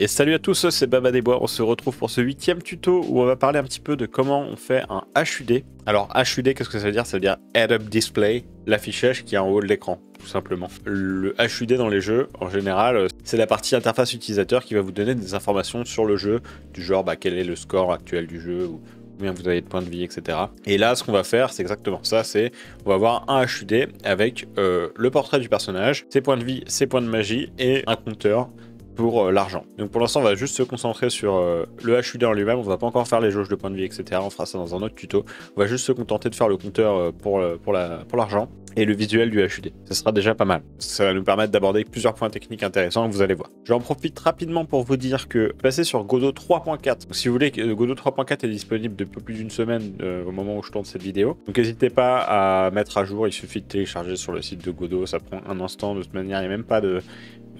Et salut à tous, c'est Baba des Bois. On se retrouve pour ce 8e tuto où on va parler un petit peu de comment on fait un HUD. Alors HUD, qu'est-ce que ça veut dire? Ça veut dire Head-Up Display, l'affichage qui est en haut de l'écran, tout simplement. Le HUD dans les jeux, en général, c'est la partie interface utilisateur qui va vous donner des informations sur le jeu, du genre quel est le score actuel du jeu, ou combien vous avez de points de vie, etc. Et là, ce qu'on va faire, c'est exactement ça, c'est on va avoir un HUD avec le portrait du personnage, ses points de vie, ses points de magie et un compteur pour l'argent. Donc pour l'instant, on va juste se concentrer sur le HUD en lui-même. On va pas encore faire les jauges de points de vie, etc. On fera ça dans un autre tuto. On va juste se contenter de faire le compteur pour l'argent et le visuel du HUD. Ça sera déjà pas mal. Ça va nous permettre d'aborder plusieurs points techniques intéressants, vous allez voir. J'en profite rapidement pour vous dire que passer sur Godot 3.4. Si vous voulez, Godot 3.4 est disponible depuis plus d'une semaine au moment où je tourne cette vidéo. Donc n'hésitez pas à mettre à jour. Il suffit de télécharger sur le site de Godot. Ça prend un instant. De toute manière, il n'y a même pas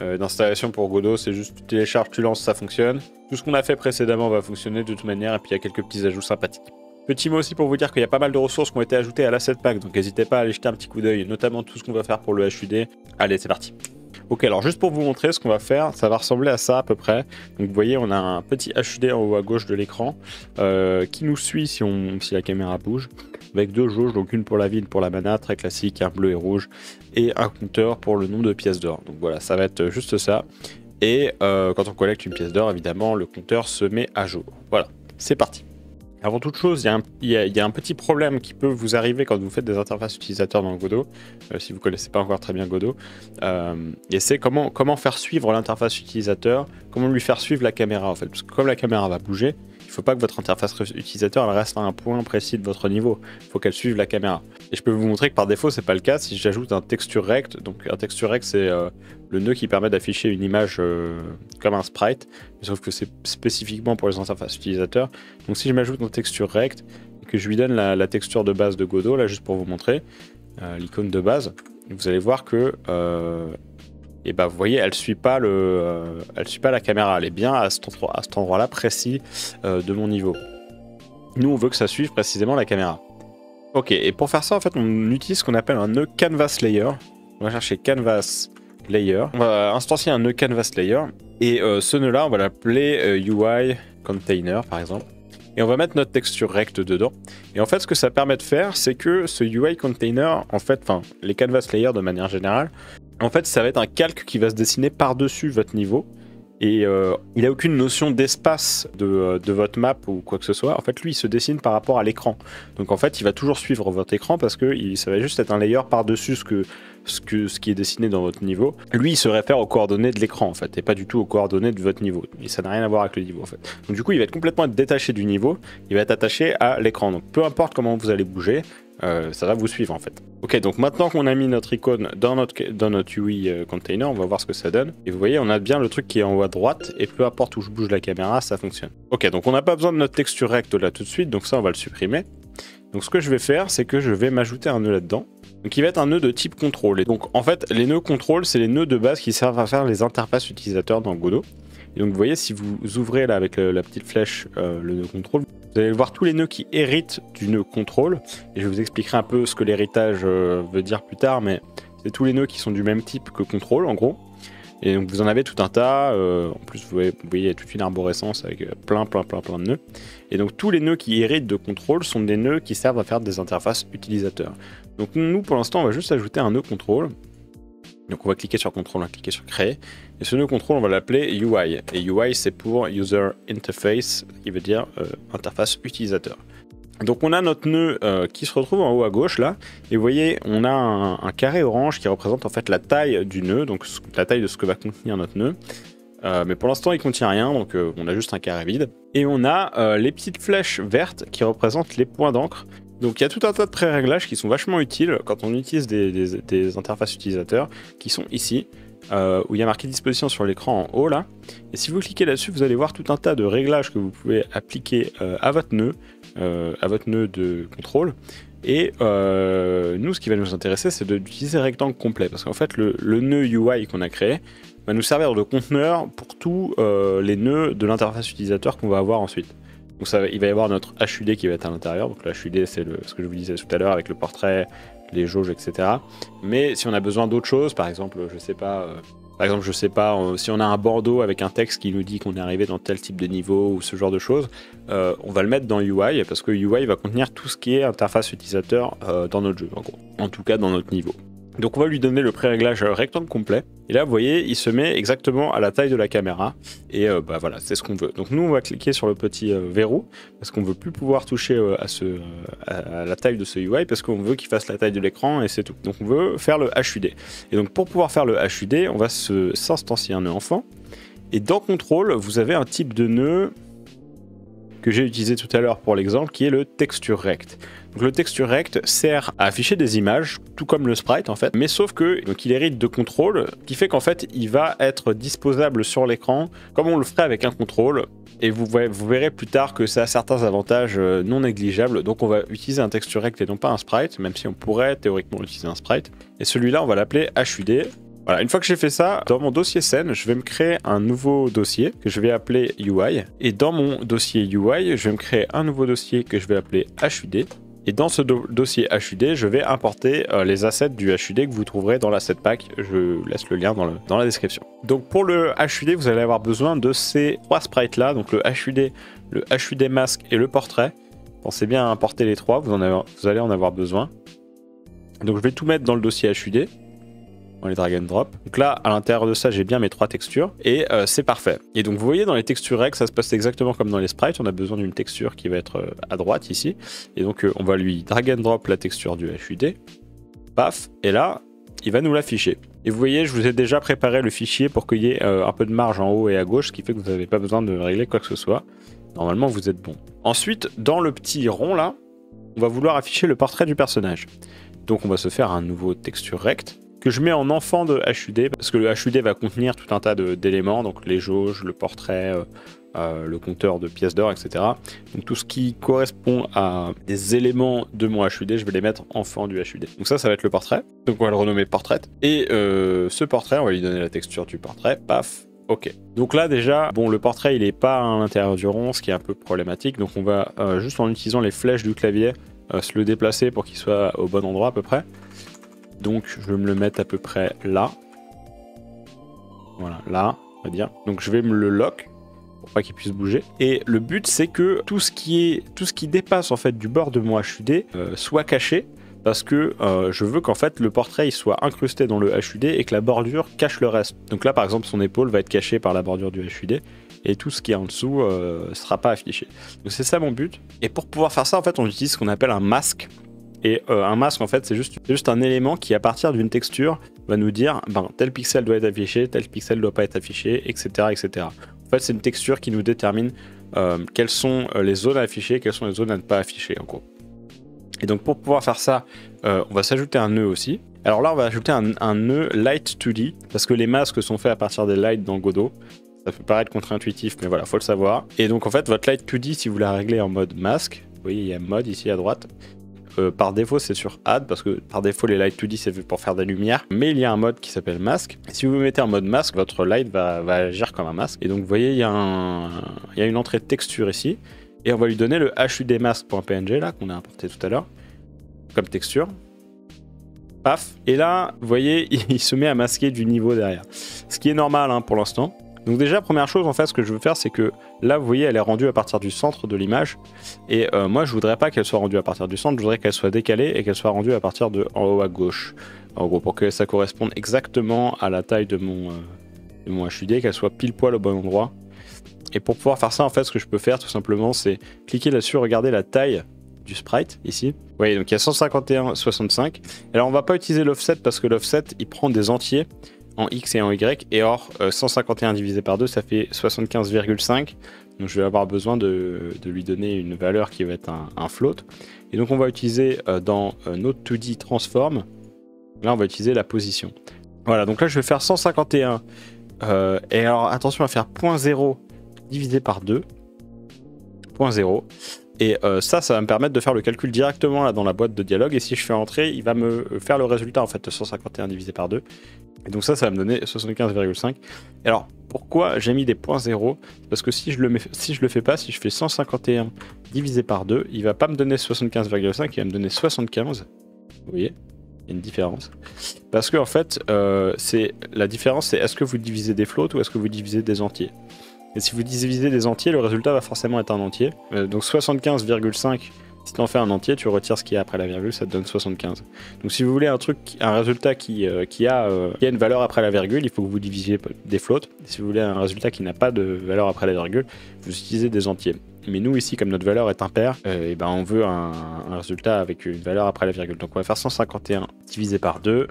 d'installation pour Godot, c'est juste tu télécharges, tu lances, ça fonctionne. Tout ce qu'on a fait précédemment va fonctionner de toute manière, et puis il y a quelques petits ajouts sympathiques. Petit mot aussi pour vous dire qu'il y a pas mal de ressources qui ont été ajoutées à l'asset pack, donc n'hésitez pas à aller jeter un petit coup d'œil, notamment tout ce qu'on va faire pour le HUD. Allez, c'est parti. Ok, alors juste pour vous montrer ce qu'on va faire, ça va ressembler à ça à peu près. Donc vous voyez, on a un petit HUD en haut à gauche de l'écran qui nous suit si la caméra bouge, avec deux jauges, donc une pour la vie, une pour la mana, très classique, un bleu et rouge, et un compteur pour le nombre de pièces d'or. Donc voilà, ça va être juste ça. Et quand on collecte une pièce d'or, évidemment, le compteur se met à jour. Voilà, c'est parti. Avant toute chose, il y a un petit problème qui peut vous arriver quand vous faites des interfaces utilisateurs dans Godot, si vous ne connaissez pas encore très bien Godot, et c'est comment faire suivre l'interface utilisateur, comment lui faire suivre la caméra en fait, parce que comme la caméra va bouger, il ne faut pas que votre interface utilisateur elle reste à un point précis de votre niveau, il faut qu'elle suive la caméra. Et je peux vous montrer que par défaut c'est pas le cas si j'ajoute un texture rect. Donc un texture rect c'est le nœud qui permet d'afficher une image comme un sprite, sauf que c'est spécifiquement pour les interfaces utilisateurs. Donc si je m'ajoute un texture rect et que je lui donne la texture de base de Godot, là juste pour vous montrer l'icône de base, vous allez voir que et vous voyez, elle suit pas la caméra, elle est bien à cet endroit-là précis de mon niveau. Nous, on veut que ça suive précisément la caméra. Ok, et pour faire ça, en fait, on utilise ce qu'on appelle un nœud canvas layer. On va chercher canvas layer. On va instancier un nœud canvas layer, et ce nœud-là, on va l'appeler UI container, par exemple. Et on va mettre notre texture rect dedans. Et en fait, ce que ça permet de faire, c'est que ce UI container, en fait, les canvas layers de manière générale, en fait, ça va être un calque qui va se dessiner par-dessus votre niveau. Et il n'a aucune notion d'espace de votre map ou quoi que ce soit. En fait, lui, il se dessine par rapport à l'écran. Donc, en fait, il va toujours suivre votre écran parce que ça va juste être un layer par-dessus ce qui est dessiné dans votre niveau. Lui, il se réfère aux coordonnées de l'écran, en fait, et pas du tout aux coordonnées de votre niveau. Et ça n'a rien à voir avec le niveau, en fait. Donc, du coup, il va être complètement détaché du niveau. Il va être attaché à l'écran. Donc, peu importe comment vous allez bouger, ça va vous suivre en fait. Ok, donc maintenant qu'on a mis notre icône dans notre UI container, on va voir ce que ça donne. Et vous voyez, on a bien le truc qui est en haut à droite, et peu importe où je bouge la caméra, ça fonctionne. Ok, donc on n'a pas besoin de notre texture rect là tout de suite, donc ça on va le supprimer. Donc ce que je vais faire, c'est que je vais m'ajouter un nœud là-dedans. Donc il va être un nœud de type contrôle. Et donc en fait, les nœuds contrôle, c'est les nœuds de base qui servent à faire les interfaces utilisateurs dans Godot. Et donc vous voyez, si vous ouvrez là avec la petite flèche le nœud contrôle, vous allez voir tous les nœuds qui héritent du nœud contrôle. Et je vous expliquerai un peu ce que l'héritage veut dire plus tard, mais c'est tous les nœuds qui sont du même type que contrôle en gros. Et donc vous en avez tout un tas. En plus, vous voyez, il y a toute une arborescence avec plein de nœuds. Et donc tous les nœuds qui héritent de contrôle sont des nœuds qui servent à faire des interfaces utilisateurs. Donc nous, pour l'instant, on va juste ajouter un nœud contrôle. Donc on va cliquer sur contrôle, on va cliquer sur créer. Et ce nœud contrôle, on va l'appeler UI. Et UI, c'est pour User Interface, qui veut dire interface utilisateur. Donc on a notre nœud qui se retrouve en haut à gauche là. Et vous voyez, on a un carré orange qui représente en fait la taille du nœud, donc la taille de ce que va contenir notre nœud. Mais pour l'instant, il contient rien, donc on a juste un carré vide. Et on a les petites flèches vertes qui représentent les points d'encre. Donc il y a tout un tas de pré-réglages qui sont vachement utiles quand on utilise des interfaces utilisateurs qui sont ici, où il y a marqué disposition sur l'écran en haut là. Et si vous cliquez là-dessus, vous allez voir tout un tas de réglages que vous pouvez appliquer à votre nœud de contrôle. Et nous, ce qui va nous intéresser, c'est d'utiliser rectangle complet, parce qu'en fait, le nœud UI qu'on a créé va nous servir de conteneur pour tous les nœuds de l'interface utilisateur qu'on va avoir ensuite. Donc il va y avoir notre HUD qui va être à l'intérieur. Donc le HUD, c'est ce que je vous disais tout à l'heure avec le portrait, les jauges, etc. Mais si on a besoin d'autres choses, par exemple, je sais pas, Par exemple, je sais pas, si on a un bandeau avec un texte qui nous dit qu'on est arrivé dans tel type de niveau ou ce genre de choses, on va le mettre dans UI parce que UI va contenir tout ce qui est interface utilisateur dans notre jeu, en gros. En tout cas, dans notre niveau. Donc on va lui donner le pré-réglage rectangle complet. Et là, vous voyez, il se met exactement à la taille de la caméra. Et bah voilà, c'est ce qu'on veut. Donc nous, on va cliquer sur le petit verrou parce qu'on ne veut plus pouvoir toucher à la taille de ce UI parce qu'on veut qu'il fasse la taille de l'écran et c'est tout. Donc on veut faire le HUD. Et donc pour pouvoir faire le HUD, on va s'instancier un nœud enfant. Et dans Control, vous avez un type de nœud que j'ai utilisé tout à l'heure pour l'exemple, qui est le texture rect. Donc le texture rect sert à afficher des images, tout comme le sprite en fait, mais sauf que donc il hérite de contrôle, qui fait qu'en fait il va être disposable sur l'écran comme on le ferait avec un contrôle. Et vous verrez plus tard que ça a certains avantages non négligeables. Donc on va utiliser un texture rect et non pas un sprite, même si on pourrait théoriquement utiliser un sprite. Et celui-là on va l'appeler HUD. Voilà, une fois que j'ai fait ça, dans mon dossier scène, je vais me créer un nouveau dossier que je vais appeler UI. Et dans mon dossier UI, je vais me créer un nouveau dossier que je vais appeler HUD. Et dans ce dossier HUD, je vais importer les assets du HUD que vous trouverez dans l'asset pack. Je laisse le lien dans la description. Donc pour le HUD, vous allez avoir besoin de ces trois sprites là, donc le HUD mask et le portrait. Pensez bien à importer les trois, vous allez en avoir besoin. Donc je vais tout mettre dans le dossier HUD. On les drag and drop. Donc là, à l'intérieur de ça, j'ai bien mes trois textures et c'est parfait. Et donc vous voyez dans les textures rect, ça se passe exactement comme dans les sprites. On a besoin d'une texture qui va être à droite ici. Et donc on va lui drag and drop la texture du HUD. Paf. Et là, il va nous l'afficher. Et vous voyez, je vous ai déjà préparé le fichier pour qu'il y ait un peu de marge en haut et à gauche, ce qui fait que vous n'avez pas besoin de régler quoi que ce soit. Normalement, vous êtes bon. Ensuite, dans le petit rond là, on va vouloir afficher le portrait du personnage. Donc on va se faire un nouveau texture rect que je mets en enfant de HUD parce que le HUD va contenir tout un tas d'éléments, donc les jauges, le portrait, le compteur de pièces d'or, etc. Donc tout ce qui correspond à des éléments de mon HUD, je vais les mettre enfant du HUD. Donc ça va être le portrait. Donc on va le renommer portrait. Et ce portrait, on va lui donner la texture du portrait. Paf. Ok. Donc là déjà, bon, le portrait il est pas à l'intérieur du rond, ce qui est un peu problématique. Donc on va juste en utilisant les flèches du clavier se le déplacer pour qu'il soit au bon endroit à peu près. Donc je vais me le mettre à peu près là. Voilà, là, on va dire. Donc je vais me le lock pour pas qu'il puisse bouger. Et le but c'est que tout ce qui dépasse en fait du bord de mon HUD soit caché. Parce que je veux qu'en fait le portrait il soit incrusté dans le HUD et que la bordure cache le reste. Donc là par exemple son épaule va être cachée par la bordure du HUD. Et tout ce qui est en dessous ne sera pas affiché. Donc c'est ça mon but. Et pour pouvoir faire ça en fait on utilise ce qu'on appelle un masque. Et un masque en fait c'est juste un élément qui à partir d'une texture va nous dire tel pixel doit être affiché, tel pixel ne doit pas être affiché, etc. etc. En fait c'est une texture qui nous détermine quelles sont les zones à afficher, quelles sont les zones à ne pas afficher en gros. Et donc pour pouvoir faire ça, on va s'ajouter un nœud aussi. Alors là on va ajouter un nœud Light 2D parce que les masques sont faits à partir des lights dans Godot. Ça peut paraître contre-intuitif mais voilà, faut le savoir. Et donc en fait votre Light 2D si vous la réglez en mode masque, vous voyez il y a mode ici à droite. Par défaut c'est sur Add parce que par défaut les Light 2D c'est fait pour faire de la lumière, mais il y a un mode qui s'appelle masque. Si vous mettez en mode masque, votre light va agir comme un masque. Et donc vous voyez il y a une entrée de texture ici et on va lui donner le hudmask.png là qu'on a importé tout à l'heure comme texture. Paf. Et là vous voyez il se met à masquer du niveau derrière, ce qui est normal pour l'instant. Donc déjà, première chose, en fait, ce que je veux faire, c'est que là, vous voyez, elle est rendue à partir du centre de l'image. Et moi, je voudrais pas qu'elle soit rendue à partir du centre, je voudrais qu'elle soit décalée et qu'elle soit rendue à partir de en haut à gauche. En gros, pour que ça corresponde exactement à la taille de mon HUD, qu'elle soit pile poil au bon endroit. Et pour pouvoir faire ça, en fait, ce que je peux faire, tout simplement, c'est cliquer là-dessus, regarder la taille du sprite, ici. Vous voyez, donc il y a 151,65. Alors, on va pas utiliser l'offset parce que l'offset, il prend des entiers en X et en Y, et or 151 divisé par 2 ça fait 75,5, donc je vais avoir besoin de lui donner une valeur qui va être un float, et donc on va utiliser dans notre 2D transform, là on va utiliser la position. Voilà, donc là je vais faire 151, et alors attention à faire 0.0 divisé par 2, 0.0, et ça va me permettre de faire le calcul directement là dans la boîte de dialogue, et si je fais entrer, il va me faire le résultat en fait de 151 divisé par 2. Et donc ça va me donner 75,5. Et alors, pourquoi j'ai mis des points 0 ? Parce que si je le fais pas, si je fais 151 divisé par 2, il va pas me donner 75,5, il va me donner 75. Vous voyez ? Il y a une différence. Parce que en fait, la différence, c'est est-ce que vous divisez des floats ou est-ce que vous divisez des entiers. Et si vous divisez des entiers, le résultat va forcément être un entier. Donc 75,5, si tu en fais un entier, tu retires ce qu'il y a après la virgule, ça te donne 75. Donc si vous voulez un résultat qui a une valeur après la virgule, il faut que vous divisiez des floats. Si vous voulez un résultat qui n'a pas de valeur après la virgule, vous utilisez des entiers. Mais nous ici, comme notre valeur est impaire, et ben on veut un résultat avec une valeur après la virgule. Donc on va faire 151 divisé par 2,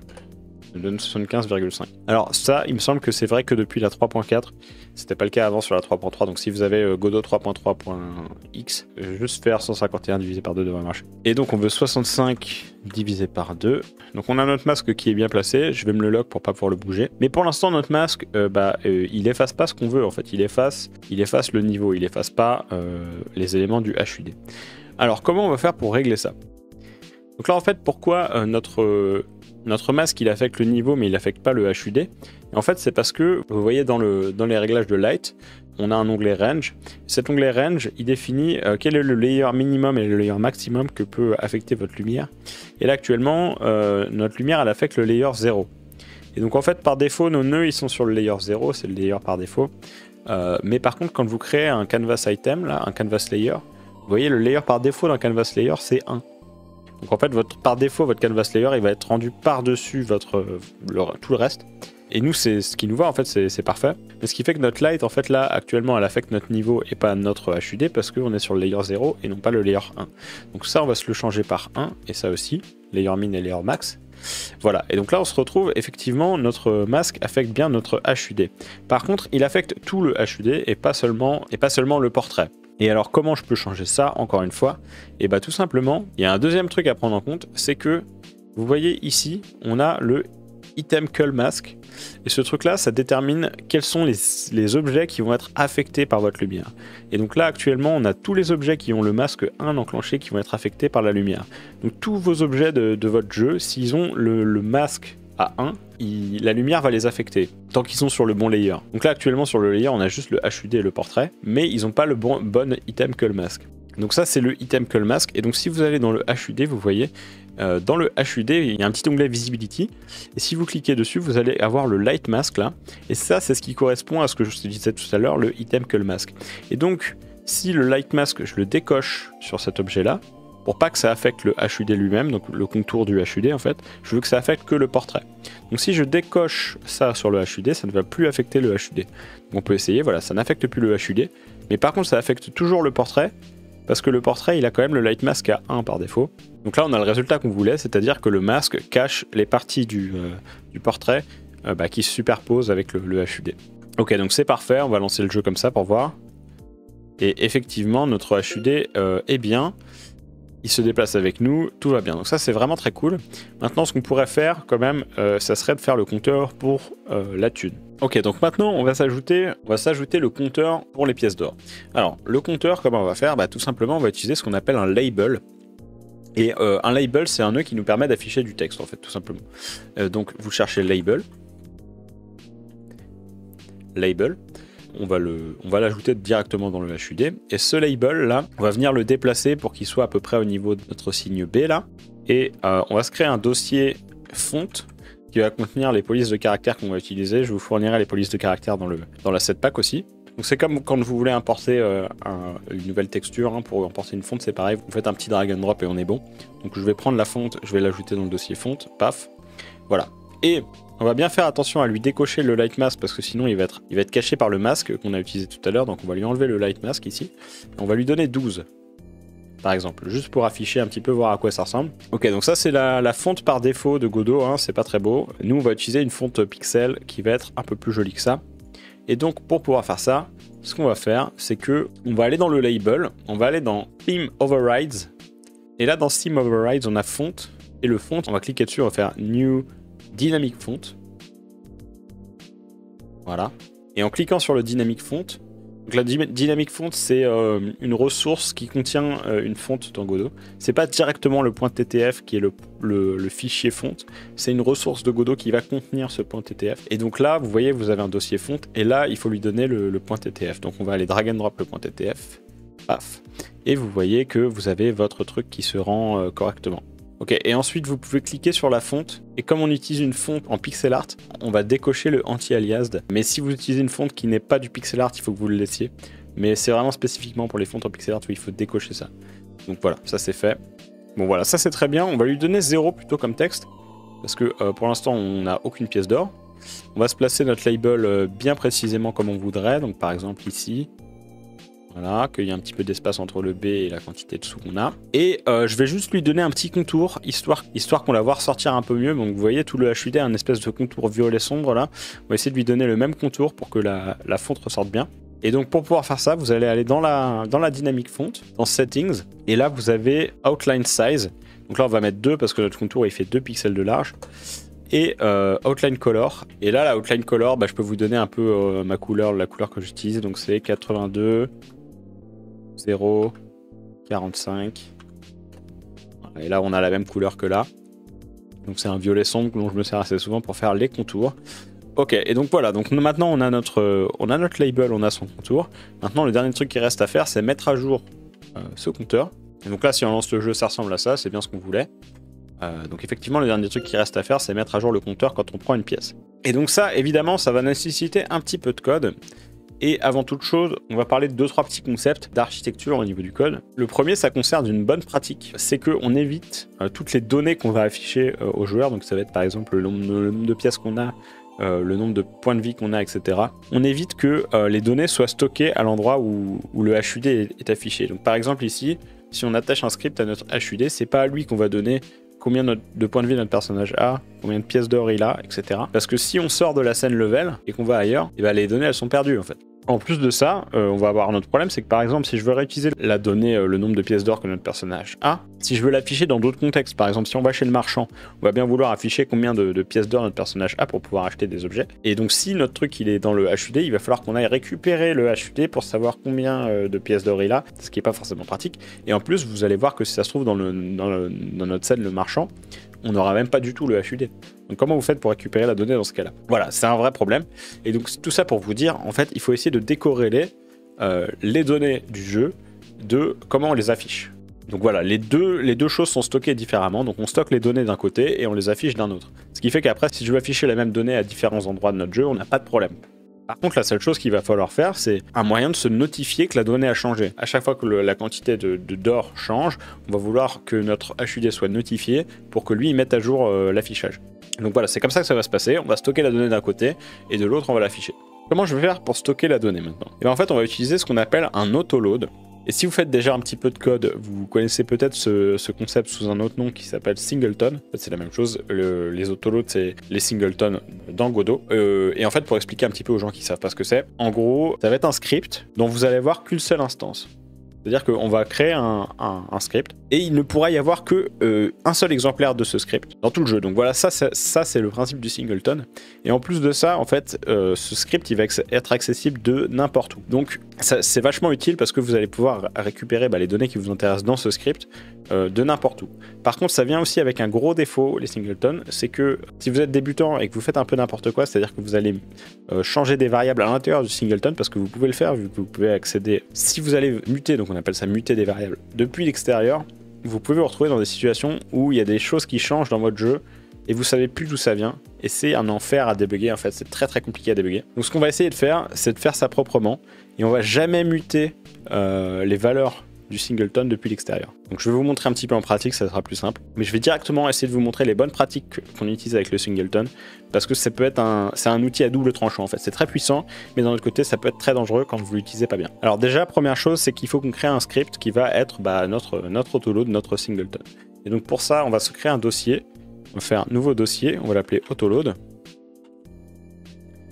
ça nous donne 75,5. Alors ça, il me semble que c'est vrai que depuis la 3.4, c'était pas le cas avant sur la 3.3. Donc si vous avez Godot 3.3.x, juste faire 151 divisé par 2 devrait marcher. Et donc on veut 65 divisé par 2. Donc on a notre masque qui est bien placé. Je vais me le lock pour pas pouvoir le bouger. Mais pour l'instant notre masque, il efface pas ce qu'on veut en fait. Il efface le niveau, il efface pas les éléments du HUD. Alors comment on va faire pour régler ça? Donc là en fait, pourquoi notre masque il affecte le niveau mais il affecte pas le HUD? Et en fait c'est parce que vous voyez dans les réglages de light, on a un onglet range. Cet onglet range il définit quel est le layer minimum et le layer maximum que peut affecter votre lumière. Et là actuellement notre lumière elle affecte le layer 0. Et donc en fait par défaut nos nœuds ils sont sur le layer 0, c'est le layer par défaut. Mais par contre quand vous créez un canvas item, là, un canvas layer, vous voyez le layer par défaut d'un canvas layer c'est 1. Donc en fait, par défaut, votre canvas layer, il va être rendu par-dessus tout le reste. Et nous, c'est ce qui nous va, en fait, c'est parfait. Mais ce qui fait que notre light, en fait, là, actuellement, elle affecte notre niveau et pas notre HUD parce qu'on est sur le layer 0 et non pas le layer 1. Donc ça, on va se le changer par 1, et ça aussi, layer min et layer max. Voilà, et donc là, on se retrouve, effectivement, notre masque affecte bien notre HUD. Par contre, il affecte tout le HUD et pas seulement le portrait. Et alors comment je peux changer ça encore une fois? Et bah tout simplement, il y a un deuxième truc à prendre en compte, c'est que vous voyez ici, on a le item cull mask. Et ce truc là, ça détermine quels sont les objets qui vont être affectés par votre lumière. Et donc là actuellement, on a tous les objets qui ont le masque 1 enclenché qui vont être affectés par la lumière. Donc tous vos objets de votre jeu, s'ils ont le masque à 1, la lumière va les affecter, tant qu'ils sont sur le bon layer. Donc là actuellement sur le layer on a juste le HUD et le portrait, mais ils n'ont pas le bon item cull mask. Donc ça c'est le item cull mask, et donc si vous allez dans le HUD, vous voyez, dans le HUD il y a un petit onglet visibility, et si vous cliquez dessus vous allez avoir le light mask là, et ça c'est ce qui correspond à ce que je te disais tout à l'heure, le item cull mask. Et donc si le light mask je le décoche sur cet objet là, pour pas que ça affecte le HUD lui-même, donc le contour du HUD en fait, je veux que ça affecte que le portrait. Donc si je décoche ça sur le HUD, ça ne va plus affecter le HUD. Donc on peut essayer, voilà, ça n'affecte plus le HUD, mais par contre ça affecte toujours le portrait, parce que le portrait il a quand même le light mask à 1 par défaut. Donc là on a le résultat qu'on voulait, c'est-à-dire que le masque cache les parties du portrait qui se superposent avec le HUD. Ok, donc c'est parfait, on va lancer le jeu comme ça pour voir. Et effectivement notre HUD est bien. Il se déplace avec nous, tout va bien. Donc ça c'est vraiment très cool. Maintenant ce qu'on pourrait faire quand même, ça serait de faire le compteur pour la thune. Ok, donc maintenant on va s'ajouter le compteur pour les pièces d'or. Alors le compteur, comment on va faire? Tout simplement on va utiliser ce qu'on appelle un label. Et un label c'est un nœud qui nous permet d'afficher du texte en fait, tout simplement. Donc vous cherchez label. On va l'ajouter directement dans le HUD. Et ce label là, on va venir le déplacer pour qu'il soit à peu près au niveau de notre signe B là. Et on va se créer un dossier font qui va contenir les polices de caractères qu'on va utiliser. Je vous fournirai les polices de caractères dans la setpack aussi. Donc c'est comme quand vous voulez importer une nouvelle texture, hein, pour importer une fonte c'est pareil, vous faites un petit drag and drop et on est bon. Donc je vais prendre la fonte, je vais l'ajouter dans le dossier fonte, paf, voilà. Et on va bien faire attention à lui décocher le light mask parce que sinon il va être caché par le masque qu'on a utilisé tout à l'heure. Donc on va lui enlever le light mask ici. Et on va lui donner 12 par exemple, juste pour afficher un petit peu, voir à quoi ça ressemble. Ok, donc ça c'est la fonte par défaut de Godot, hein, c'est pas très beau. Nous on va utiliser une fonte pixel qui va être un peu plus jolie que ça. Et donc pour pouvoir faire ça, ce qu'on va faire c'est que on va aller dans le label, on va aller dans Theme Overrides. Et là dans Theme Overrides on a font, et le font on va cliquer dessus, on va faire New Dynamic Font. Voilà. Et en cliquant sur le Dynamic Font, donc la Dynamic Font c'est une ressource qui contient une fonte dans Godot. C'est pas directement le .ttf qui est le fichier font, c'est une ressource de Godot qui va contenir ce .ttf. Et donc là, vous voyez, vous avez un dossier font, et là, il faut lui donner le .ttf. Donc on va aller drag and drop le .ttf, paf. Et vous voyez que vous avez votre truc qui se rend correctement. Ok, et ensuite vous pouvez cliquer sur la fonte, et comme on utilise une fonte en pixel art, on va décocher le anti-aliased. Mais si vous utilisez une fonte qui n'est pas du pixel art, il faut que vous le laissiez. Mais c'est vraiment spécifiquement pour les fontes en pixel art où il faut décocher ça. Donc voilà, ça c'est fait. Bon voilà, ça c'est très bien, on va lui donner 0 plutôt comme texte, parce que pour l'instant on n'a aucune pièce d'or. On va se placer notre label bien précisément comme on voudrait, donc par exemple ici. Voilà, qu'il y ait un petit peu d'espace entre le B et la quantité de sous qu'on a. Et je vais juste lui donner un petit contour, histoire qu'on la voit ressortir un peu mieux. Donc vous voyez, tout le HUD a un espèce de contour violet sombre là. On va essayer de lui donner le même contour pour que la fonte ressorte bien. Et donc pour pouvoir faire ça, vous allez aller dans la dynamique fonte, dans Settings. Et là, vous avez Outline Size. Donc là, on va mettre 2 parce que notre contour, il fait 2 pixels de large. Et Outline Color. Et là, la Outline Color, je peux vous donner un peu ma couleur, la couleur que j'utilise. Donc c'est 82... 0, 45. Et là, on a la même couleur que là. Donc c'est un violet sombre dont je me sers assez souvent pour faire les contours. Ok, et donc voilà, donc maintenant on a notre label, on a son contour. Maintenant, le dernier truc qui reste à faire, c'est mettre à jour ce compteur. Et donc là, si on lance le jeu, ça ressemble à ça, c'est bien ce qu'on voulait. Donc effectivement, le dernier truc qui reste à faire, c'est mettre à jour le compteur quand on prend une pièce. Et donc ça, évidemment, ça va nécessiter un petit peu de code. Et avant toute chose, on va parler de 2-3 petits concepts d'architecture au niveau du code. Le premier, ça concerne une bonne pratique. C'est qu'on évite toutes les données qu'on va afficher aux joueurs. Donc ça va être par exemple le nombre de pièces qu'on a, le nombre de points de vie qu'on a, etc. On évite que les données soient stockées à l'endroit où le HUD est affiché. Donc par exemple ici, si on attache un script à notre HUD, c'est pas à lui qu'on va donner combien de points de vie notre personnage a, combien de pièces d'or il a, etc. Parce que si on sort de la scène level et qu'on va ailleurs, et les données elles sont perdues en fait. En plus de ça, on va avoir un autre problème, c'est que par exemple, si je veux réutiliser la donnée, le nombre de pièces d'or que notre personnage a, si je veux l'afficher dans d'autres contextes, par exemple si on va chez le marchand, on va bien vouloir afficher combien de pièces d'or notre personnage a pour pouvoir acheter des objets. Et donc si notre truc il est dans le HUD, il va falloir qu'on aille récupérer le HUD pour savoir combien de pièces d'or il a, ce qui n'est pas forcément pratique. Et en plus, vous allez voir que si ça se trouve dans notre scène, le marchand, on n'aura même pas du tout le HUD. Donc comment vous faites pour récupérer la donnée dans ce cas-là? Voilà, c'est un vrai problème. Et donc tout ça pour vous dire, en fait, il faut essayer de décorréler les données du jeu de comment on les affiche. Donc voilà, les deux choses sont stockées différemment. Donc on stocke les données d'un côté et on les affiche d'un autre. Ce qui fait qu'après, si je veux afficher la même donnée à différents endroits de notre jeu, on n'a pas de problème. Par contre, la seule chose qu'il va falloir faire, c'est un moyen de se notifier que la donnée a changé. À chaque fois que la quantité d'or change, on va vouloir que notre HUD soit notifié pour que lui, il mette à jour l'affichage. Donc voilà, c'est comme ça que ça va se passer. On va stocker la donnée d'un côté et de l'autre, on va l'afficher. Comment je vais faire pour stocker la donnée maintenant? Et bien en fait, on va utiliser ce qu'on appelle un autoload. Et si vous faites déjà un petit peu de code, vous connaissez peut-être ce concept sous un autre nom qui s'appelle singleton. En fait, c'est la même chose. Les autoloads, c'est les singletons dans Godot. Et en fait, pour expliquer un petit peu aux gens qui ne savent pas ce que c'est, en gros, ça va être un script dont vous allez avoir qu'une seule instance. C'est-à-dire qu'on va créer un script et il ne pourra y avoir que un seul exemplaire de ce script dans tout le jeu. Donc voilà, ça c'est le principe du singleton. Et en plus de ça, en fait, ce script il va être accessible de n'importe où. Donc c'est vachement utile parce que vous allez pouvoir récupérer les données qui vous intéressent dans ce script de n'importe où. Par contre, ça vient aussi avec un gros défaut, les singletons, c'est que si vous êtes débutant et que vous faites un peu n'importe quoi, c'est-à-dire que vous allez changer des variables à l'intérieur du singleton, parce que vous pouvez le faire vu que vous pouvez accéder. Si vous allez muter, donc on appelle ça muter des variables depuis l'extérieur, vous pouvez vous retrouver dans des situations où il y a des choses qui changent dans votre jeu et vous savez plus d'où ça vient. Et c'est un enfer à débugger, en fait, c'est très très compliqué à débugger. Donc ce qu'on va essayer de faire, c'est de faire ça proprement et on va jamais muter les valeurs du singleton depuis l'extérieur. Donc je vais vous montrer un petit peu en pratique, ça sera plus simple. Mais je vais directement essayer de vous montrer les bonnes pratiques qu'on utilise avec le singleton, parce que ça peut être c'est un outil à double tranchant en fait. C'est très puissant, mais d'un autre côté, ça peut être très dangereux quand vous l'utilisez pas bien. Alors déjà, première chose, c'est qu'il faut qu'on crée un script qui va être notre autoload, notre singleton. Et donc pour ça, on va se créer un dossier. On va faire un nouveau dossier, on va l'appeler autoload.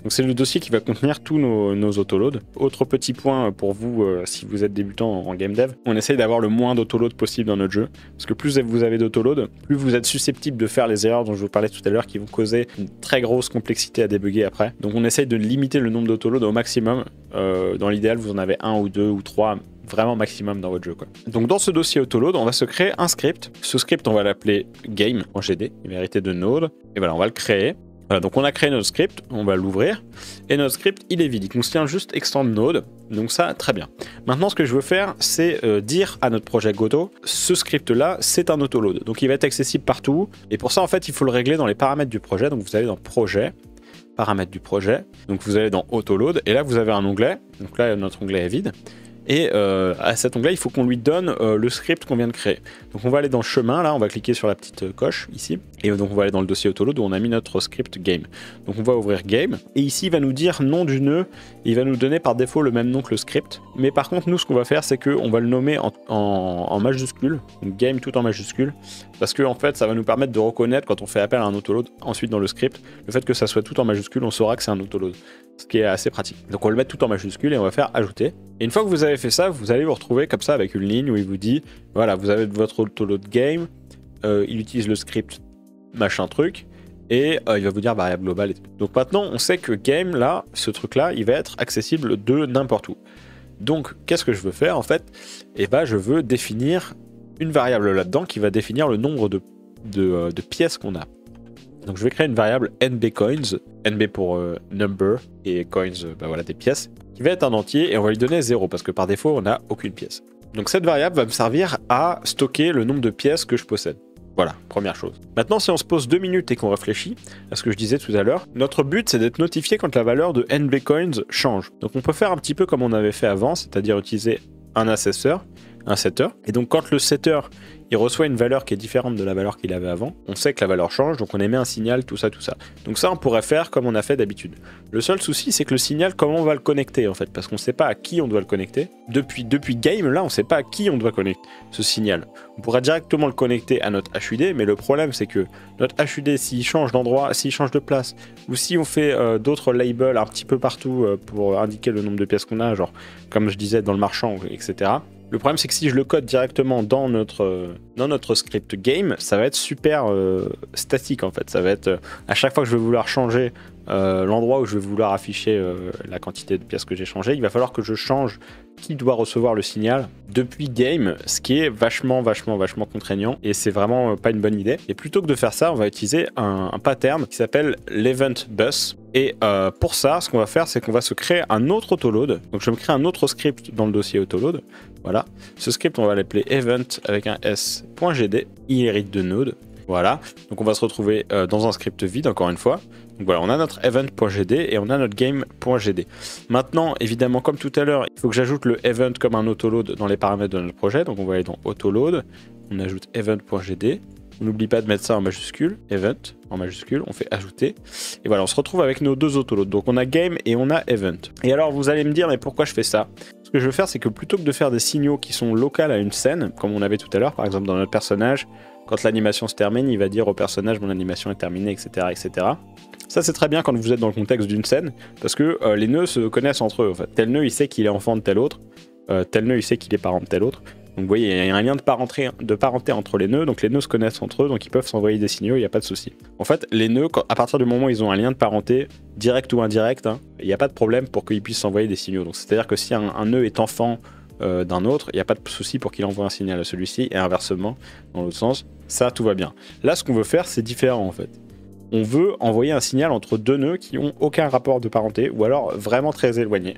Donc c'est le dossier qui va contenir tous nos autoloads. Autre petit point pour vous, si vous êtes débutant en game dev, on essaye d'avoir le moins d'autoloads possible dans notre jeu. Parce que plus vous avez d'autoloads, plus vous êtes susceptible de faire les erreurs dont je vous parlais tout à l'heure qui vont causer une très grosse complexité à débugger après. Donc on essaye de limiter le nombre d'autoloads au maximum. Dans l'idéal, vous en avez 1 ou 2 ou 3, vraiment maximum dans votre jeu, quoi. Donc dans ce dossier autoload, on va se créer un script. Ce script, on va l'appeler game.gd, il va hériter de node. Et voilà, on va le créer. Voilà, donc on a créé notre script, on va l'ouvrir, et notre script il est vide, il contient juste extend node, Donc ça, très bien. Maintenant, ce que je veux faire, c'est dire à notre projet Godot, ce script-là, c'est un autoload. Donc il va être accessible partout. Et pour ça, en fait, il faut le régler dans les paramètres du projet. Donc vous allez dans Projet, paramètres du projet. Donc vous allez dans Autoload. Et là, vous avez un onglet. Donc là, notre onglet est vide. Et à cet onglet, il faut qu'on lui donne le script qu'on vient de créer. Donc on va aller dans chemin, là, on va cliquer sur la petite coche ici. Et donc on va aller dans le dossier Autoload où on a mis notre script game. Donc on va ouvrir game. Et ici, il va nous dire nom du nœud. Il va nous donner par défaut le même nom que le script. Mais par contre, nous, ce qu'on va faire, c'est qu'on va le nommer en majuscule. Donc game tout en majuscule. Parce que en fait, ça va nous permettre de reconnaître quand on fait appel à un autoload ensuite dans le script. Le fait que ça soit tout en majuscule, on saura que c'est un autoload. Ce qui est assez pratique. Donc on va le mettre tout en majuscule et on va faire ajouter. Et une fois que vous avez fait ça, vous allez vous retrouver comme ça avec une ligne où il vous dit, voilà, vous avez votre autoload game, il utilise le script machin truc, et il va vous dire variable globale et tout. Donc maintenant, on sait que game, là, ce truc-là, il va être accessible de n'importe où. Donc, qu'est-ce que je veux faire en fait? Eh ben, je veux définir une variable là-dedans qui va définir le nombre de pièces qu'on a. Donc je vais créer une variable nbcoins, nb pour number et coins, bah voilà, des pièces, qui va être un entier et on va lui donner 0 parce que par défaut on n'a aucune pièce. Donc cette variable va me servir à stocker le nombre de pièces que je possède. Voilà, première chose. Maintenant, si on se pose 2 minutes et qu'on réfléchit à ce que je disais tout à l'heure, notre but c'est d'être notifié quand la valeur de nbcoins change. Donc on peut faire un petit peu comme on avait fait avant, c'est-à-dire utiliser un assesseur, un setter. Et donc quand le setter il reçoit une valeur qui est différente de la valeur qu'il avait avant, on sait que la valeur change, donc on émet un signal, tout ça, tout ça. Donc ça, on pourrait faire comme on a fait d'habitude. Le seul souci, c'est que le signal, comment on va le connecter en fait, parce qu'on ne sait pas à qui on doit le connecter. Depuis game, là, on ne sait pas à qui on doit connecter ce signal. On pourrait directement le connecter à notre HUD, mais le problème, c'est que notre HUD, s'il change d'endroit, s'il change de place, ou si on fait d'autres labels un petit peu partout pour indiquer le nombre de pièces qu'on a, genre, comme je disais, dans le marchand, etc., le problème, c'est que si je le code directement dans notre script game, ça va être super statique en fait. Ça va être à chaque fois que je vais vouloir changer l'endroit où je vais vouloir afficher la quantité de pièces que j'ai changées, il va falloir que je change qui doit recevoir le signal depuis game, ce qui est vachement contraignant et c'est vraiment pas une bonne idée. Et plutôt que de faire ça, on va utiliser un pattern qui s'appelle l'event bus. Et pour ça, ce qu'on va faire, c'est qu'on va se créer un autre autoload. Donc je me crée un autre script dans le dossier autoload. Voilà. Ce script, on va l'appeler event avec un s.gd. Il hérite de node. Voilà. Donc on va se retrouver dans un script vide, encore une fois. Donc voilà, on a notre event.gd et on a notre game.gd. Maintenant, évidemment, comme tout à l'heure, il faut que j'ajoute le event comme un autoload dans les paramètres de notre projet. Donc on va aller dans autoload. On ajoute event.gd. On n'oublie pas de mettre ça en majuscule, event en majuscule, on fait ajouter. Et voilà, on se retrouve avec nos deux autoloads. Donc on a game et on a event. Et alors vous allez me dire, mais pourquoi je fais ça? Ce que je veux faire, c'est que plutôt que de faire des signaux qui sont locaux à une scène, comme on avait tout à l'heure, par exemple dans notre personnage, quand l'animation se termine, il va dire au personnage mon animation est terminée, etc. etc. Ça c'est très bien quand vous êtes dans le contexte d'une scène, parce que les nœuds se connaissent entre eux. En fait. Tel nœud il sait qu'il est enfant de tel autre, tel nœud il sait qu'il est parent de tel autre. Donc vous voyez, il y a un lien de parenté entre les nœuds, donc les nœuds se connaissent entre eux, donc ils peuvent s'envoyer des signaux, il n'y a pas de souci. En fait, les nœuds, à partir du moment où ils ont un lien de parenté, direct ou indirect, hein, il n'y a pas de problème pour qu'ils puissent s'envoyer des signaux. Donc c'est-à-dire que si un nœud est enfant d'un autre, il n'y a pas de souci pour qu'il envoie un signal à celui-ci, et inversement, dans l'autre sens, ça tout va bien. Là, ce qu'on veut faire, c'est différent en fait. On veut envoyer un signal entre deux nœuds qui n'ont aucun rapport de parenté, ou alors vraiment très éloignés.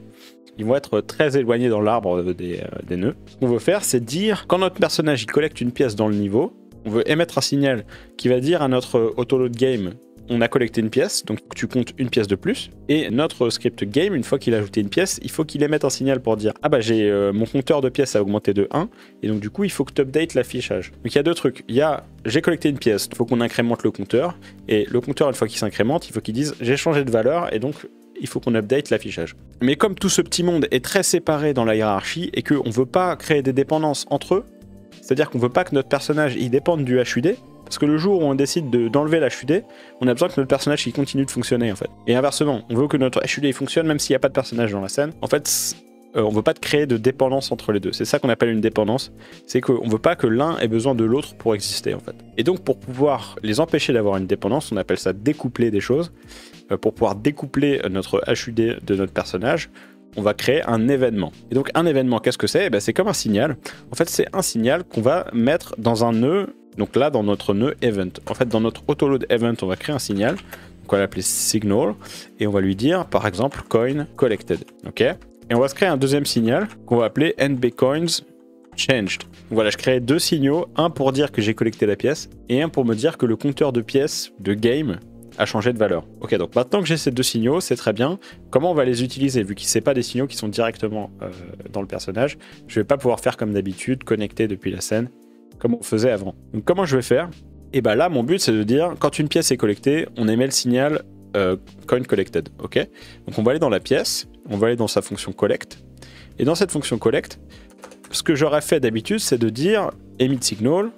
Ils vont être très éloignés dans l'arbre des nœuds. Ce qu'on veut faire, c'est dire, quand notre personnage il collecte une pièce dans le niveau, on veut émettre un signal qui va dire à notre autoload game, on a collecté une pièce, donc tu comptes une pièce de plus. Et notre script game, une fois qu'il a ajouté une pièce, il faut qu'il émette un signal pour dire, ah bah j'ai mon compteur de pièces a augmenté de 1, et donc du coup il faut que tu updates l'affichage. Donc il y a deux trucs, il y a j'ai collecté une pièce, il faut qu'on incrémente le compteur, et le compteur une fois qu'il s'incrémente, il faut qu'il dise j'ai changé de valeur, et donc il faut qu'on update l'affichage. Mais comme tout ce petit monde est très séparé dans la hiérarchie et qu'on ne veut pas créer des dépendances entre eux, c'est-à-dire qu'on ne veut pas que notre personnage il dépende du HUD, parce que le jour où on décide d'enlever l'HUD, on a besoin que notre personnage il continue de fonctionner en fait. Et inversement, on veut que notre HUD il fonctionne même s'il n'y a pas de personnage dans la scène. En fait, on ne veut pas créer de dépendance entre les deux. C'est ça qu'on appelle une dépendance. C'est qu'on ne veut pas que l'un ait besoin de l'autre pour exister en fait. Et donc pour pouvoir les empêcher d'avoir une dépendance, on appelle ça découpler des choses. Pour pouvoir découpler notre HUD de notre personnage, on va créer un événement. Et donc un événement, qu'est-ce que c'est? C'est comme un signal. En fait, c'est un signal qu'on va mettre dans un nœud. Donc là, dans notre nœud event. En fait, dans notre autoload event, on va créer un signal. Donc on va l'appeler signal. Et on va lui dire, par exemple, coin collected. Ok. Et on va se créer un deuxième signal qu'on va appeler NBCoins changed. Voilà, je crée deux signaux, un pour dire que j'ai collecté la pièce et un pour me dire que le compteur de pièces de game a changé de valeur. Ok, donc maintenant que j'ai ces deux signaux, c'est très bien. Comment on va les utiliser? Vu que ce n'est pas des signaux qui sont directement dans le personnage, je ne vais pas pouvoir faire comme d'habitude, connecter depuis la scène, comme on faisait avant. Donc comment je vais faire? Et bah là, mon but, c'est de dire, quand une pièce est collectée, on émet le signal coin collected. Ok, donc on va aller dans la pièce, on va aller dans sa fonction collect, et dans cette fonction collect, ce que j'aurais fait d'habitude, c'est de dire emit signal,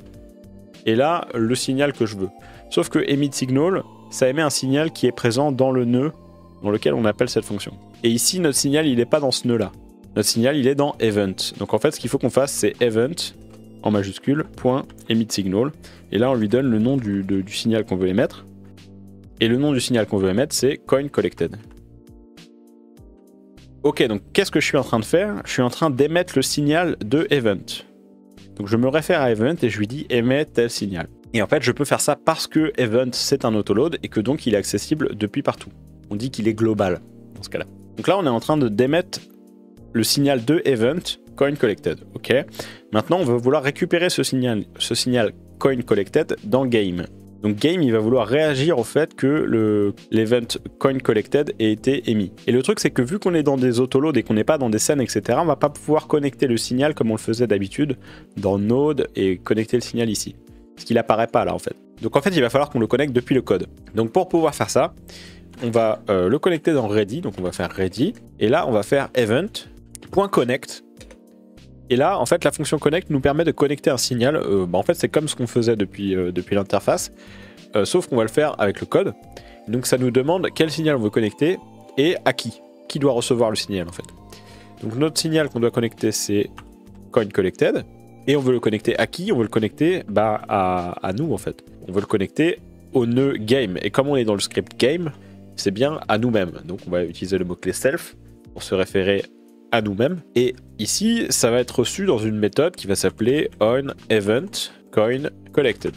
et là, le signal que je veux. Sauf que emit signal, ça émet un signal qui est présent dans le nœud dans lequel on appelle cette fonction. Et ici, notre signal, il n'est pas dans ce nœud-là. Notre signal, il est dans event. Donc en fait, ce qu'il faut qu'on fasse, c'est event, en majuscule, point emit signal. Et là, on lui donne le nom du signal qu'on veut émettre. Et le nom du signal qu'on veut émettre, c'est coin collected. Ok, donc qu'est-ce que je suis en train de faire? Je suis en train d'émettre le signal de event. Donc je me réfère à event et je lui dis émet tel signal. Et en fait, je peux faire ça parce que event c'est un autoload et que donc il est accessible depuis partout. On dit qu'il est global dans ce cas-là. Donc là, on est en train d'émettre le signal de event coin collected. Ok. Maintenant, on va vouloir récupérer ce signal coin collected dans game. Donc game, il va vouloir réagir au fait que l'event coin collected ait été émis. Et le truc, c'est que vu qu'on est dans des autoloads et qu'on n'est pas dans des scènes, etc., on va pas pouvoir connecter le signal comme on le faisait d'habitude dans Node et connecter le signal ici. Parce qu'il apparaît pas là en fait. Donc en fait, il va falloir qu'on le connecte depuis le code. Donc pour pouvoir faire ça, on va le connecter dans ready. Donc on va faire ready. Et là, on va faire event.connect. Et là, en fait, la fonction connect nous permet de connecter un signal. En fait, c'est comme ce qu'on faisait depuis l'interface, sauf qu'on va le faire avec le code. Donc ça nous demande quel signal on veut connecter et à qui doit recevoir le signal en fait. Donc notre signal qu'on doit connecter, c'est coin collected. Et on veut le connecter à qui? On veut le connecter à nous en fait. On veut le connecter au nœud game. Et comme on est dans le script game, c'est bien à nous-mêmes. Donc on va utiliser le mot-clé self pour se référer à nous-mêmes. Et ici, ça va être reçu dans une méthode qui va s'appeler onEventCoinCollected.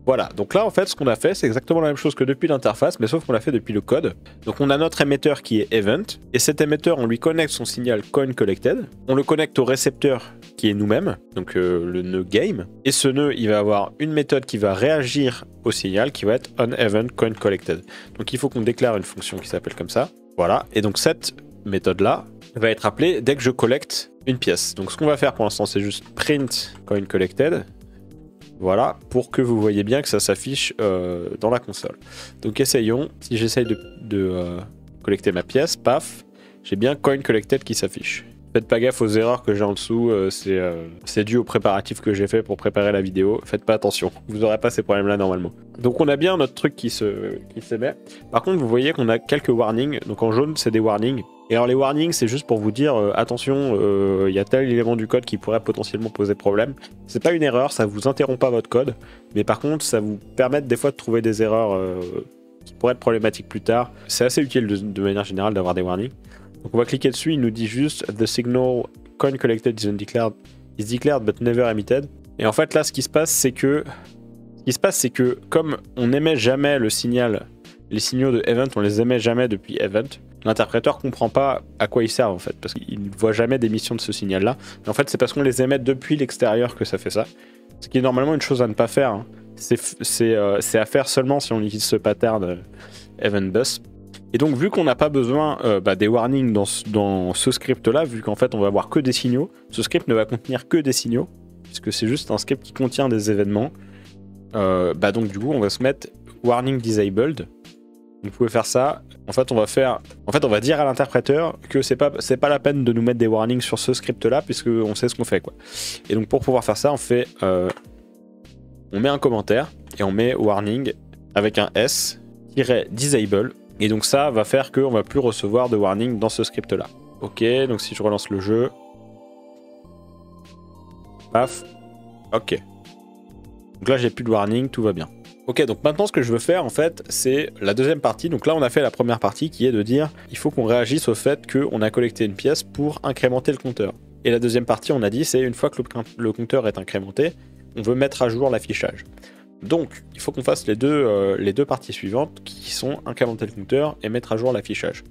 Voilà, donc là en fait ce qu'on a fait c'est exactement la même chose que depuis l'interface, mais sauf qu'on l'a fait depuis le code. Donc on a notre émetteur qui est event, et cet émetteur on lui connecte son signal coinCollected, on le connecte au récepteur qui est nous-mêmes, donc le nœud game, et ce nœud il va avoir une méthode qui va réagir au signal qui va être onEventCoinCollected. Donc il faut qu'on déclare une fonction qui s'appelle comme ça, voilà, et donc cette méthode là va être appelée dès que je collecte une pièce. Donc ce qu'on va faire pour l'instant c'est juste print coinCollected. Voilà, pour que vous voyez bien que ça s'affiche dans la console. Donc essayons, si j'essaye de collecter ma pièce, paf, j'ai bien coin collected qui s'affiche. Faites pas gaffe aux erreurs que j'ai en dessous, c'est dû aux préparatifs que j'ai fait pour préparer la vidéo. Faites pas attention, vous n'aurez pas ces problèmes là normalement. Donc on a bien notre truc qui s'émet. Par contre vous voyez qu'on a quelques warnings, donc en jaune c'est des warnings. Et alors les warnings c'est juste pour vous dire attention, il y a tel élément du code qui pourrait potentiellement poser problème. C'est pas une erreur, ça vous interrompt pas votre code, mais par contre ça vous permet des fois de trouver des erreurs qui pourraient être problématiques plus tard. C'est assez utile de manière générale d'avoir des warnings. Donc on va cliquer dessus, il nous dit juste the signal coin collected is declared but never emitted. Et en fait là ce qui se passe c'est que comme on n'émet jamais le signal, les signaux de event on les émet jamais depuis event, l'interpréteur comprend pas à quoi ils servent en fait, parce qu'il ne voit jamais d'émission de ce signal là. Mais en fait c'est parce qu'on les émet depuis l'extérieur que ça fait ça. Ce qui est normalement une chose à ne pas faire, hein. C'est à faire seulement si on utilise ce pattern event bus. Et donc vu qu'on n'a pas besoin des warnings dans ce script là, vu qu'en fait on va avoir que des signaux, ce script ne va contenir que des signaux, puisque c'est juste un script qui contient des événements. Donc du coup on va se mettre warning disabled. Vous pouvez faire ça. En fait on va dire à l'interpréteur que c'est pas la peine de nous mettre des warnings sur ce script là, puisque on sait ce qu'on fait quoi. Et donc pour pouvoir faire ça on fait on met un commentaire et on met warning avec un s-disable. Et donc ça va faire qu'on va plus recevoir de warning dans ce script là. Ok, donc si je relance le jeu. Paf. Ok. Donc là j'ai plus de warning, tout va bien. Ok, donc maintenant ce que je veux faire en fait c'est la deuxième partie. Donc là on a fait la première partie qui est de dire il faut qu'on réagisse au fait qu'on a collecté une pièce pour incrémenter le compteur. Et la deuxième partie on a dit c'est une fois que le compteur est incrémenté, on veut mettre à jour l'affichage. Donc, il faut qu'on fasse les deux parties suivantes qui sont incrémenter le compteur et mettre à jour l'affichage.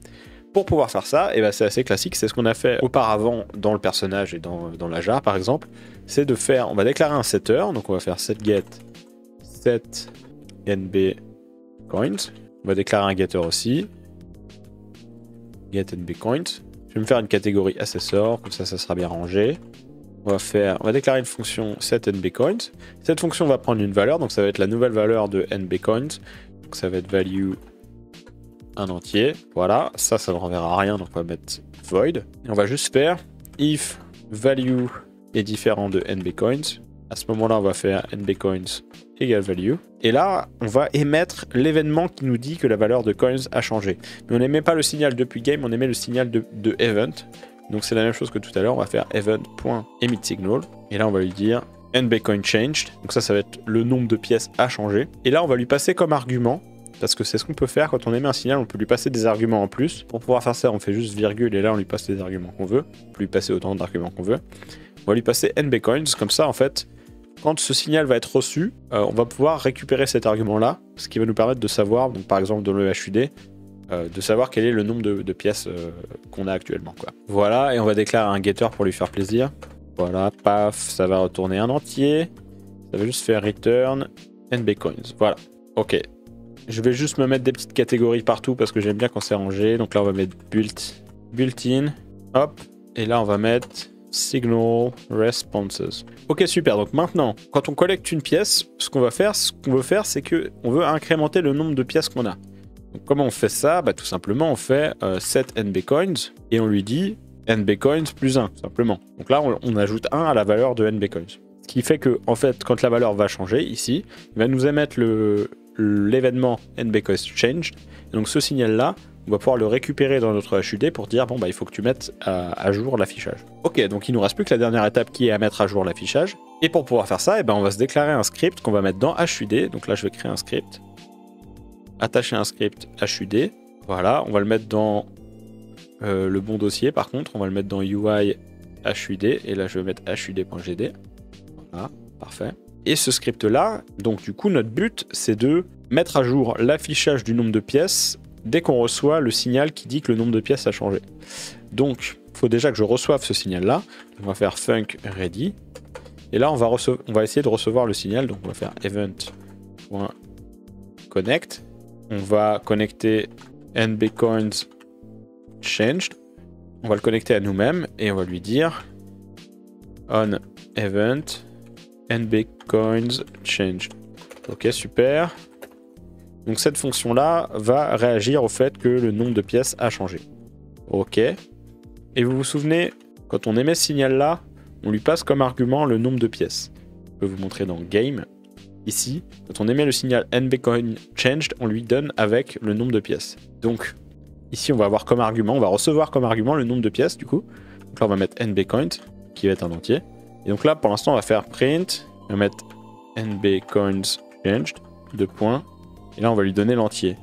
Pour pouvoir faire ça, et ben c'est assez classique, c'est ce qu'on a fait auparavant dans le personnage et dans la jar par exemple, c'est de faire, on va déclarer un setter, donc on va faire setGet set nb coins, on va déclarer un getter aussi, get nb coins, je vais me faire une catégorie assessor, comme ça sera bien rangé. On va déclarer une fonction setNBCoins. Cette fonction va prendre une valeur, donc ça va être la nouvelle valeur de nbcoins. Donc ça va être value un entier. Voilà, ça ne renverra rien, donc on va mettre void. Et on va juste faire if value est différent de nbcoins. À ce moment-là, on va faire nbcoins égale value. Et là, on va émettre l'événement qui nous dit que la valeur de coins a changé. Mais on n'émet pas le signal depuis game, on émet le signal de event. Donc c'est la même chose que tout à l'heure, on va faire event.emitSignal. Et là, on va lui dire nbcoin changed. Donc ça va être le nombre de pièces à changer. Et là, on va lui passer comme argument, parce que c'est ce qu'on peut faire quand on émet un signal, on peut lui passer des arguments en plus. Pour pouvoir faire ça, on fait juste virgule et là, on lui passe les arguments qu'on veut. On peut lui passer autant d'arguments qu'on veut. On va lui passer nbcoins, comme ça, en fait, quand ce signal va être reçu, on va pouvoir récupérer cet argument-là, ce qui va nous permettre de savoir, donc par exemple dans le HUD, de savoir quel est le nombre de pièces qu'on a actuellement, quoi. Voilà, et on va déclarer un getter pour lui faire plaisir. Voilà, paf, ça va retourner un entier. Ça va juste faire return nbcoins. Voilà, ok. Je vais juste me mettre des petites catégories partout parce que j'aime bien quand c'est rangé. Donc là, on va mettre built-in, hop, et là, on va mettre signal responses. Ok, super. Donc maintenant, quand on collecte une pièce, ce qu'on veut faire, c'est que on veut incrémenter le nombre de pièces qu'on a. Donc, comment on fait ça? Bah, tout simplement, on fait set nbcoins et on lui dit nbcoins plus 1, tout simplement. Donc là, on ajoute 1 à la valeur de nbcoins. Ce qui fait que, en fait, quand la valeur va changer, ici, il va nous émettre l'événement nbcoins changed. Et donc ce signal-là, on va pouvoir le récupérer dans notre HUD pour dire, bon, bah, il faut que tu mettes à jour l'affichage. Ok, donc il nous reste plus que la dernière étape qui est à mettre à jour l'affichage. Et pour pouvoir faire ça, eh ben, on va se déclarer un script qu'on va mettre dans HUD. Donc là, je vais créer un script. Attacher un script HUD. Voilà, on va le mettre dans le bon dossier. Par contre, on va le mettre dans UI HUD. Et là, je vais mettre HUD.gd. Voilà, parfait. Et ce script-là, donc du coup, notre but, c'est de mettre à jour l'affichage du nombre de pièces dès qu'on reçoit le signal qui dit que le nombre de pièces a changé. Donc, il faut déjà que je reçoive ce signal-là. On va faire func ready. Et là, on va essayer de recevoir le signal. Donc, on va faire event.connect. On va connecter nbcoins changed. On va le connecter à nous-mêmes et on va lui dire on event nbcoins changed. Ok, super. Donc cette fonction-là va réagir au fait que le nombre de pièces a changé. Ok. Et vous vous souvenez, quand on émet ce signal-là, on lui passe comme argument le nombre de pièces. Je peux vous montrer dans Game. Ici, quand on émet le signal nbcoin changed, on lui donne avec le nombre de pièces. Donc, ici, on va avoir comme argument, on va recevoir comme argument le nombre de pièces, du coup. Donc là, on va mettre nbcoin, qui va être un entier. Et donc là, pour l'instant, on va faire print, on va mettre nbcoins changed, 2 points. Et là, on va lui donner l'entier.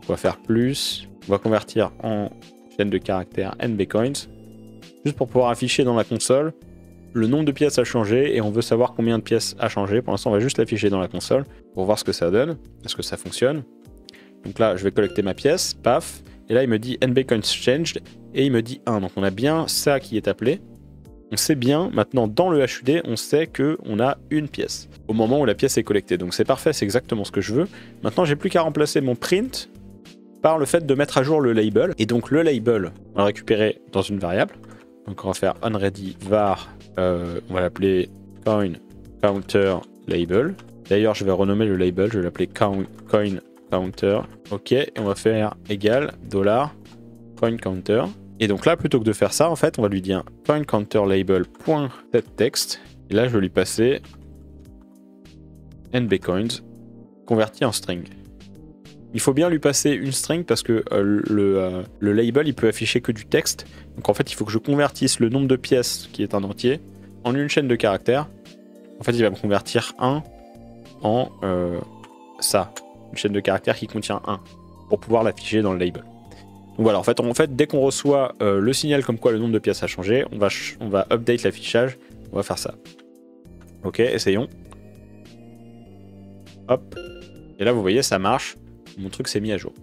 On va faire plus, on va convertir en chaîne de caractères nbcoins, juste pour pouvoir afficher dans la console le nombre de pièces a changé et on veut savoir combien de pièces a changé. Pour l'instant, on va juste l'afficher dans la console pour voir ce que ça donne, est-ce que ça fonctionne. Donc là, je vais collecter ma pièce, paf, et là, il me dit nbcoins changed et il me dit 1. Donc on a bien ça qui est appelé. On sait bien, maintenant dans le HUD, on sait qu'on a une pièce au moment où la pièce est collectée. Donc c'est parfait, c'est exactement ce que je veux. Maintenant, j'ai plus qu'à remplacer mon print par le fait de mettre à jour le label. Et donc le label, on va le récupérer dans une variable. Donc on va faire onReady var, on va l'appeler coin counter label. D'ailleurs, je vais renommer le label, je vais l'appeler coin counter. Ok, et on va faire égal $coin counter. Et donc là, plutôt que de faire ça, en fait, on va lui dire coin counter label.setText. Et là, je vais lui passer nbcoins converti en string. Il faut bien lui passer une string parce que le label, il peut afficher que du texte. Donc en fait, il faut que je convertisse le nombre de pièces, qui est un entier, en une chaîne de caractères. En fait, il va me convertir 1 en ça, une chaîne de caractères qui contient 1, pour pouvoir l'afficher dans le label. Donc voilà, en fait, dès qu'on reçoit le signal comme quoi le nombre de pièces a changé, on va update l'affichage, on va faire ça. Ok, essayons. Hop. Et là, vous voyez, ça marche. Mon truc s'est mis à jour.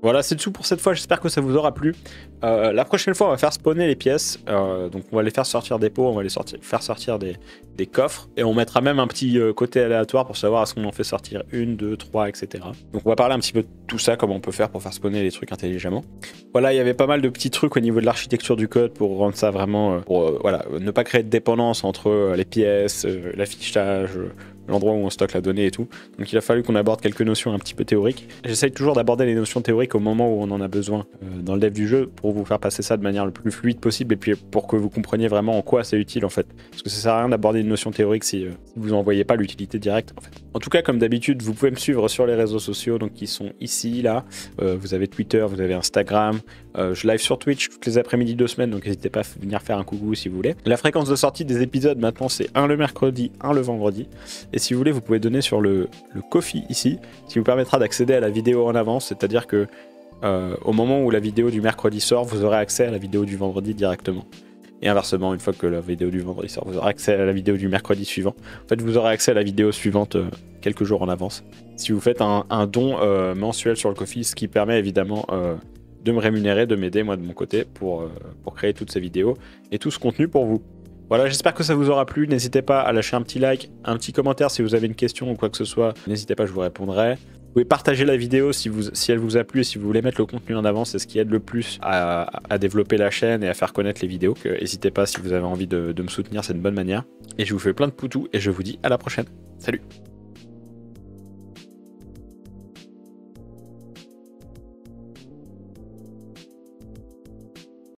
Voilà, c'est tout pour cette fois, j'espère que ça vous aura plu. La prochaine fois, on va faire spawner les pièces. Donc on va les faire sortir des pots, on va les faire sortir des coffres. Et on mettra même un petit côté aléatoire pour savoir est-ce qu'on en fait sortir 1, 2, 3, etc. Donc on va parler un petit peu de tout ça, comment on peut faire pour faire spawner les trucs intelligemment. Voilà, il y avait pas mal de petits trucs au niveau de l'architecture du code pour rendre ça vraiment... voilà, ne pas créer de dépendance entre les pièces, l'affichage... l'endroit où on stocke la donnée et tout. Donc il a fallu qu'on aborde quelques notions un petit peu théoriques. J'essaye toujours d'aborder les notions théoriques au moment où on en a besoin dans le dev du jeu pour vous faire passer ça de manière le plus fluide possible et puis pour que vous compreniez vraiment en quoi c'est utile en fait. Parce que ça sert à rien d'aborder une notion théorique si vous n'en voyez pas l'utilité directe en fait. En tout cas, comme d'habitude, vous pouvez me suivre sur les réseaux sociaux donc qui sont ici, là. Vous avez Twitter, vous avez Instagram. Je live sur Twitch toutes les après-midi 2 semaines, donc n'hésitez pas à venir faire un coucou si vous voulez. La fréquence de sortie des épisodes maintenant c'est un le mercredi, un le vendredi. Et si vous voulez, vous pouvez donner sur le Ko-fi ici, ce qui vous permettra d'accéder à la vidéo en avance, c'est-à-dire que au moment où la vidéo du mercredi sort, vous aurez accès à la vidéo du vendredi directement. Et inversement, une fois que la vidéo du vendredi sort, vous aurez accès à la vidéo du mercredi suivant. En fait, vous aurez accès à la vidéo suivante quelques jours en avance. Si vous faites un don mensuel sur le Ko-fi, ce qui permet évidemment de me rémunérer, de m'aider moi de mon côté pour créer toutes ces vidéos et tout ce contenu pour vous. Voilà, j'espère que ça vous aura plu. N'hésitez pas à lâcher un petit like, un petit commentaire si vous avez une question ou quoi que ce soit. N'hésitez pas, je vous répondrai. Vous pouvez partager la vidéo si elle vous a plu et si vous voulez mettre le contenu en avant, c'est ce qui aide le plus à développer la chaîne et à faire connaître les vidéos. N'hésitez pas si vous avez envie de me soutenir, c'est une bonne manière. Et je vous fais plein de poutous et je vous dis à la prochaine. Salut!